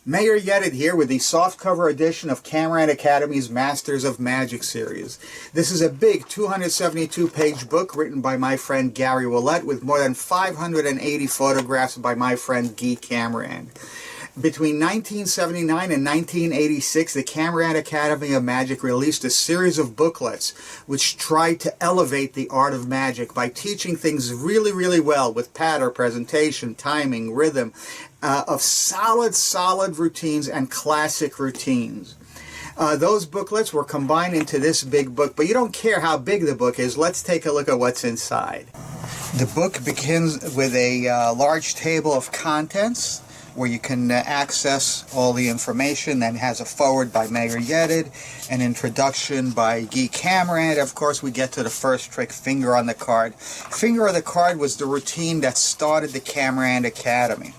Mayor Ouellet here with the softcover edition of Camirand Academy's Masters of Magic series. This is a big 272-page book written by my friend Gary Ouellet with more than 580 photographs by my friend Guy Camirand. Between 1979 and 1986, the Camirand Academy of Magic released a series of booklets which tried to elevate the art of magic by teaching things really well with pattern, presentation, timing, rhythm, of solid routines and classic routines. Those booklets were combined into this big book, but you don't care how big the book is. Let's take a look at what's inside. The book begins with a large table of contents where you can access all the information. Then has a foreword by Mayor Ouellet, an introduction by Guy Camirand. Of course, we get to the first trick, Finger on the Card. Finger on the Card was the routine that started the Camirand Academy.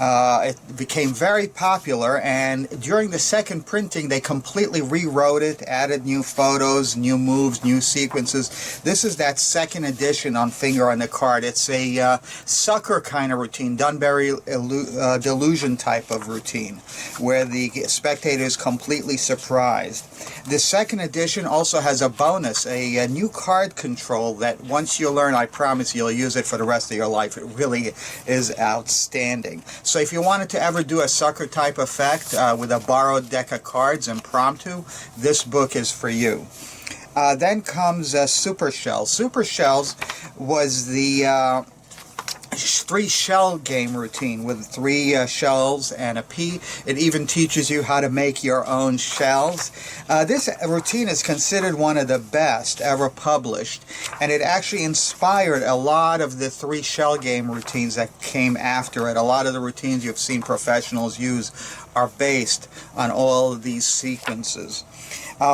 It became very popular, and during the second printing they completely rewrote it, added new photos, new moves, new sequences. This is that second edition on Finger on the Card. It's a sucker kind of routine, Dunbury delusion type of routine, where the spectator is completely surprised. The second edition also has a bonus, a new card control that once you learn, I promise you'll use it for the rest of your life. It really is outstanding. So if you wanted to ever do a sucker type effect with a borrowed deck of cards impromptu, this book is for you. Then comes Super Shells. Super Shells was the 3-shell game routine with 3 shells and a pea. It even teaches you how to make your own shells. This routine is considered one of the best ever published, and it actually inspired a lot of the 3-shell game routines that came after it. A lot of the routines you've seen professionals use are based on all of these sequences.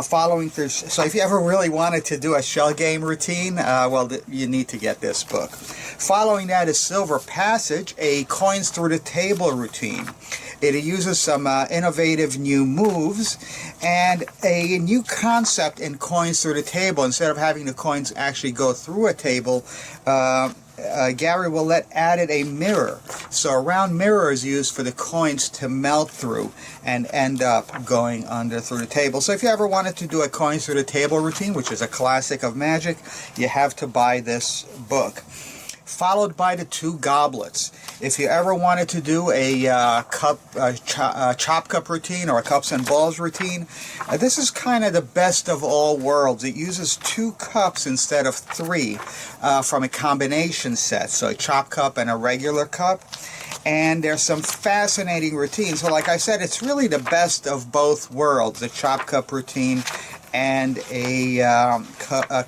Following through, so if you ever really wanted to do a shell game routine, well, you need to get this book. Following that is Silver Passage, a coins through the table routine. It uses some innovative new moves and a new concept in coins through the table. Instead of having the coins actually go through a table, Gary Ouellet added a mirror. So a round mirror is used for the coins to melt through and end up going under through the table. So if you ever wanted to do a coins through the table routine, which is a classic of magic, you have to buy this book. Followed by the 2 goblets. If you ever wanted to do a chop cup routine or a cups and balls routine, this is kind of the best of all worlds. It uses 2 cups instead of 3 from a combination set, so a chop cup and a regular cup. And there's some fascinating routines. So like I said, it's really the best of both worlds, the chop cup routine and a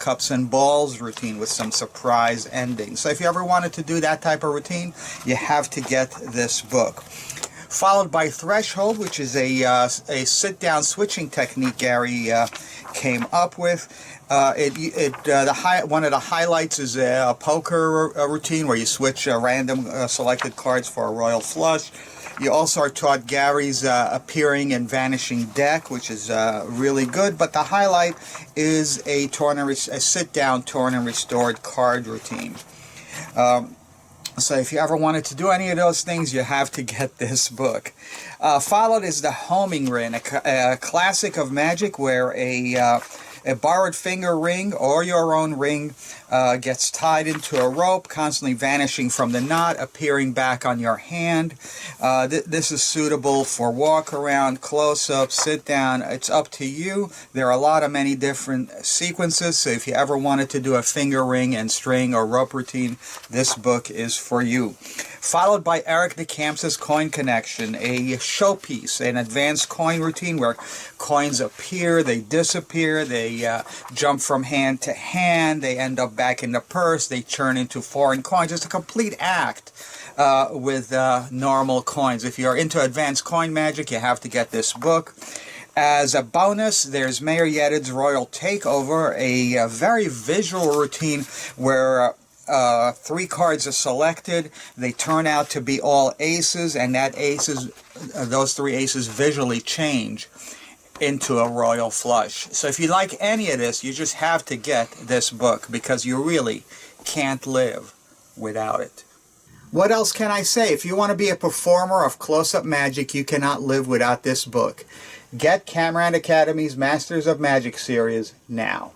cups and balls routine with some surprise endings. So if you ever wanted to do that type of routine, you have to get this book. Followed by Threshold, which is a sit-down switching technique Gary came up with. One of the highlights is a poker routine where you switch random selected cards for a royal flush. You also are taught Gary's appearing and vanishing deck, which is really good. But the highlight is a sit-down torn and restored card routine. So if you ever wanted to do any of those things, you have to get this book. Followed is the Homing Ring, a classic of magic where a borrowed finger ring or your own ring gets tied into a rope, constantly vanishing from the knot, appearing back on your hand. This is suitable for walk around, close-up, sit down. It's up to you. There are many different sequences, so if you ever wanted to do a finger ring and string or rope routine, this book is for you. Followed by Eric DeCamp's Coin Connection, a showpiece, an advanced coin routine where coins appear, they disappear, they jump from hand to hand, they end up back in the purse, they turn into foreign coins. It's a complete act with normal coins. If you're into advanced coin magic, you have to get this book. As a bonus, there's Mayor Ouellet's Royal Takeover, a very visual routine where 3 cards are selected. They turn out to be all aces, and those 3 aces visually change into a royal flush. So if you like any of this, you just have to get this book because you really can't live without it. What else can I say? If you want to be a performer of close-up magic, you cannot live without this book. Get Camirand Academy's Masters of Magic series now.